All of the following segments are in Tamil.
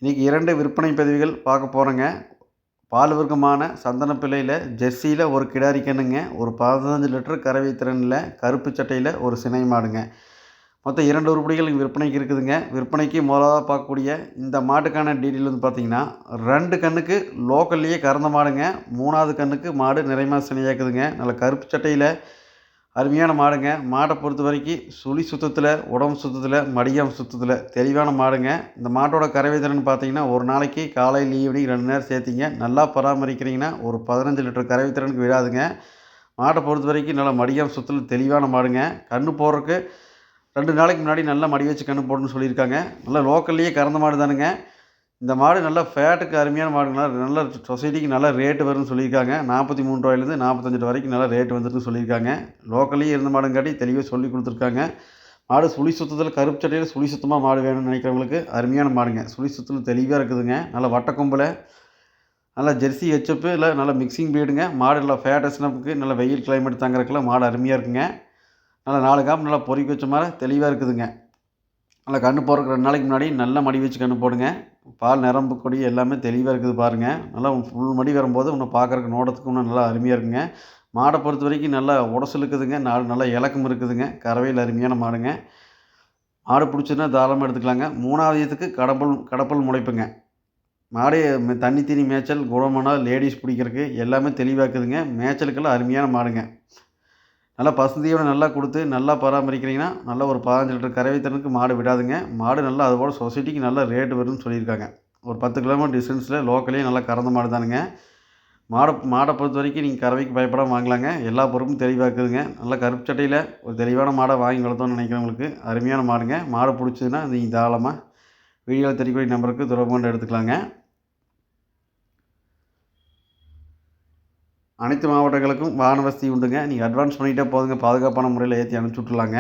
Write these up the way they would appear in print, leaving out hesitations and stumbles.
இன்றைக்கி 2 விற்பனை பதிவுகள் பார்க்க போகிறோங்க. பால் வர்க்கமான சந்தனப்பிள்ளையில் ஜெர்சியில் ஒரு கிடாரி கன்றுங்க, ஒரு 15 லிட்டர் கறவை திறனில் கருப்பு சட்டையில் ஒரு சினை மாடுங்க. மொத்தம் 2 உருப்படிகள் இங்கே விற்பனைக்கு இருக்குதுங்க. விற்பனைக்கு முதலாவதாக பார்க்கக்கூடிய இந்த மாட்டுக்கான டீட்டெயில் வந்து பார்த்திங்கன்னா, 2 கன்றுக்கு லோக்கல்லையே கறந்த மாடுங்க. 3வது கன்றுக்கு மாடு நிறைமா சினையாக்குதுங்க. நல்ல கருப்பு சட்டையில் அருமையான மாடுங்க. மாட்டை பொறுத்த வரைக்கும் சுழி சுத்தத்தில், உடம்பு சுத்தத்தில், மடியாம் சுத்தத்தில் தெளிவான மாடுங்க. இந்த மாட்டோட கறவை திறன் பார்த்தீங்கன்னா, ஒரு நாளைக்கு காலையில் ஈவினிங் 2 நேரம் சேர்த்திங்க நல்லா பராமரிக்கிறீங்கன்னா ஒரு 15 லிட்டர் கறவை திறனுக்கு விடாதுங்க. மாட்டை பொறுத்த வரைக்கும் நல்லா மடியாம் சுத்தத்தில் தெளிவான மாடுங்க. கன்று போடுறதுக்கு 2 நாளைக்கு முன்னாடி நல்லா மடி வச்சு கன்று போடணும்னு சொல்லியிருக்காங்க. நல்லா லோக்கல்லையே கறந்த மாடு தானுங்க. இந்த மாடு நல்லா ஃபேட்டுக்கு அருமையான மாடுங்களா, நல்ல சொசைட்டிக்கு நல்லா ரேட்டு வரும்னு சொல்லியிருக்காங்க. 43 ரூபாயிலேருந்து 45 வரைக்கும் நல்லா ரேட்டு வந்துருக்குன்னு சொல்லியிருக்காங்க. லோக்கல்லையே இருந்த மாடுங்காட்டி தெளிவாக சொல்லி கொடுத்துருக்காங்க. மாடு சுழி சுத்தத்தில் கருப்பு சட்டையில் சுழி சுத்தமாக மாடு வேணும்னு நினைக்கிறவங்களுக்கு அருமையான மாடுங்க. சுழி சுத்தத்தில் தெளிவாக இருக்குதுங்க. நல்லா வட்டக்கொம்பில் நல்லா ஜெர்சி ஹெச்எப்பு இல்லை நல்லா மிக்சிங் ப்ரீடுங்க. மாடு நல்லா ஃபேட்டஸ்னப்புக்கு நல்லா வெயில் கிளைமேட் தாங்கிறதுக்குலாம் மாடு அருமையாக இருக்குங்க. நல்லா 4 காம்பு நல்லா பொறிக்க வச்ச மாதிரி தெளிவாக இருக்குதுங்க. நல்லா கன்று போடுறதுக்கு 2 நாளைக்கு முன்னாடி நல்லா மடி வச்சு கன்று போடுங்க. பால் நரம்பு கொடி எல்லாமே தெளிவாக இருக்குது பாருங்கள். நல்லா ஃபுல் மடி வரும்போது இன்னும் பார்க்குறக்கு நோட்டத்துக்கு இன்னும் நல்லா அருமையாக இருக்குங்க. மாடை பொறுத்த வரைக்கும் நல்லா உடசல் இருக்குதுங்க. நல்லா இலக்கம் இருக்குதுங்க. கறவையில் அருமையான மாடுங்க. மாடு பிடிச்சதுன்னா தாராளமாக எடுத்துக்கலாங்க. 3வது ஈத்துக்கு கடப்பல் முளைப்புங்க. மாடு தண்ணி தீனி மேய்ச்சல் குணமான லேடிஸ் பிடிக்கிறதுக்கு எல்லாமே தெளிவாக இருக்குதுங்க. மேய்ச்சலுக்கெல்லாம் அருமையான மாடுங்க. நல்லா பசுந்தீவனை நல்லா கொடுத்து நல்லா பராமரிக்கிறீங்கன்னா நல்லா ஒரு 15 லிட்டர் கறவை திறனுக்கு மாடு விடாதுங்க. மாடு நல்லா அதுபோல் சொசைட்டிக்கு நல்லா ரேட்டு வரும்னு சொல்லியிருக்காங்க. ஒரு 10 கிலோமீட்டர் டிஸ்டன்ஸில் லோக்கல்லையே நல்லா கறந்த மாடு தானுங்க. மாடை பொறுத்த வரைக்கும் நீங்கள் கறவைக்கு பயப்படாமல் வாங்கலாங்க. எல்லா பொருளும் தெளிவாக இருக்குதுங்க. நல்லா கருப்பு சட்டையில் ஒரு தெளிவான மாடை வாங்கி வளர்த்தோன்னு நினைக்கிறவங்களுக்கு அருமையான மாடுங்க. மாடு பிடிச்சதுன்னா நீங்கள் தாராளமாக வீடியோவில் தெரியக்கூடிய நம்பருக்கு தொடர்பு கொண்டு எடுத்துக்கலாங்க. அனைத்து மாவட்டங்களுக்கும் வாகன வசதி உண்டுங்க. நீங்கள் அட்வான்ஸ் பண்ணிகிட்டே போதுங்க, பாதுகாப்பான முறையில் ஏற்றி அனுப்பிச்சி விட்ருலாங்க.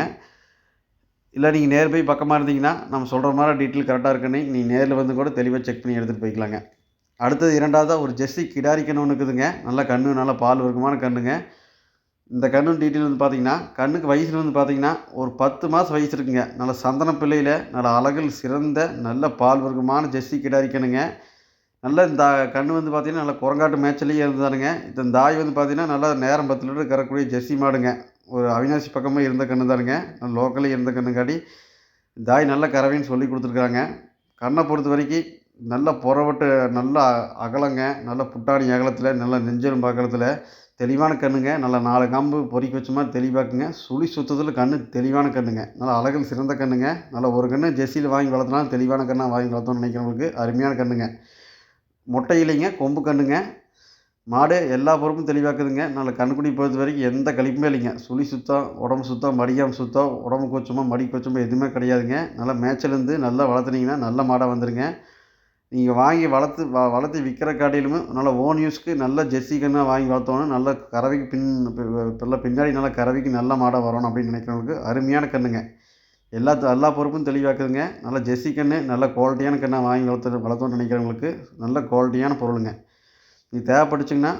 இல்லை நீங்கள் நேர் போய் பக்கமாக இருந்தீங்கன்னா நம்ம சொல்கிற மாதிரி டீட்டெயில் கரெக்டாக இருக்குன்னு நீங்கள் நேரில் வந்து கூட தெளிவாக செக் பண்ணி எடுத்துகிட்டு போய்க்கலாங்க. அடுத்தது 2வதாக ஒரு ஜெர்சி கிடாரி கன்று ஒன்று இருக்குதுங்க. நல்லா கன்று நல்லா பால் வர்க்கமான கன்றுங்க. இந்த கன்று டீட்டெயில் வந்து பார்த்தீங்கன்னா, கன்றுக்கு வயசு வந்து பார்த்தீங்கன்னா ஒரு 10 மாதம் வயசு இருக்குங்க. நல்ல சந்தன பிள்ளையில் நல்ல அழகில் சிறந்த நல்ல பால் வர்க்கமான ஜெர்சி கிடாரி கன்றுங்க. நல்ல இந்த கன்று வந்து பார்த்திங்கன்னா நல்லா குரங்காட்டு மேய்ச்சலையே இருந்ததானுங்க. இந்த தாய் வந்து பார்த்திங்கன்னா நல்லா நேரம் 10 லிட்டர் கறக்கூடிய ஜெர்சி மாடுங்க. ஒரு அவினாசி பக்கமாக இருந்த கன்று தானுங்க. லோக்கலே இருந்த கன்றுங்காட்டி தாய் நல்ல கறவைன்னு சொல்லி கொடுத்துருக்காங்க. கண்ணை பொறுத்த வரைக்கும் நல்ல புறவட்டு நல்ல அகலங்க, நல்ல புட்டாணி அகலத்தில் நல்ல நெஞ்சலும் அகலத்தில் தெளிவான கன்றுங்க. நல்லா 4 காம்பு பொறிக்க வச்ச மாதிரி தெளிவாக்குங்க. சுழி சுத்தத்தில் கன்று தெளிவான கன்றுங்க. நல்லா அழகில் சிறந்த கன்றுங்க. நல்லா ஒரு கன்று ஜெர்சியில் வாங்கி வளர்த்தனாலும் தெளிவான கன்றாக வாங்கி வளர்த்தோன்னு நினைக்கிறவங்களுக்கு அருமையான கன்றுங்க. மொட்டை இல்லைங்க, கொம்பு கன்றுங்க. மாடு எல்லா பொறுப்பும் தெளிவாக்குதுங்க. நல்ல கன்றுக்குட்டி பொறுத்த வரைக்கும் எந்த கழிப்புமே இல்லைங்க. சுழி சுத்தம், உடம்பு சுத்தம், மடியாம் சுத்தம், உடம்பு கொச்சமோ மடி கொச்சமோ எதுவுமே கிடையாதுங்க. நல்லா மேய்ச்சலேருந்து நல்லா வளர்த்துனீங்கன்னா நல்ல மாடாக வந்துடுங்க. நீங்கள் வாங்கி வளர்த்து விற்கிற காட்டிலும் நல்லா ஓன் யூஸ்க்கு நல்ல ஜெர்சி கன்றாக வாங்கி வளர்த்தோணும். நல்ல கறவைக்கு பின்னாடி நல்லா கறவைக்கு நல்ல மாடாக வரணும் அப்படின்னு நினைக்கிறவங்களுக்கு அருமையான கன்றுங்க. எல்லா பொறுப்பும் தெளிவாக்குதுங்க. நல்ல ஜெர்சி கன்று நல்ல குவாலிட்டியான கன்றாக வாங்கி வளர்த்தோன்னு நினைக்கிறவங்களுக்கு நல்ல குவாலிட்டியான பொருளுங்க. நீங்கள் தேவைப்பட்டுச்சிங்கன்னா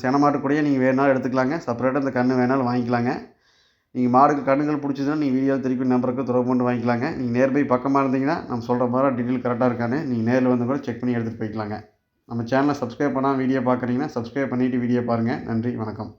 சென மாட்டு கூடயே நீங்கள் வேணாலும் எடுத்துக்கலாங்க. செப்பரேட்டாக இந்த கன்று வேணாலும் வாங்கிக்கலாங்க. நீங்கள் மாடுக்கு கன்றுகள் பிடிச்சதுன்னா நீங்கள் வீடியோவில் திருப்பி நம்பருக்கு தொடர்பு கொண்டு வாங்கிக்கலாங்க. நீங்கள் நேர்பை பக்கமாக இருந்தீங்கன்னா நம்ம சொல்கிற மாதிரி டீட்டெயில் கரெக்டாக இருக்கான்னு நீங்கள் நேரில் வந்து கூட செக் பண்ணி எடுத்துகிட்டு போய்க்கலாங்க. நம்ம சேனலை சப்ஸ்கிரைப் பண்ணால் வீடியோ பார்க்குறீங்கன்னா சப்ஸ்கிரைப் பண்ணிவிட்டு வீடியோ பாருங்கள். நன்றி, வணக்கம்.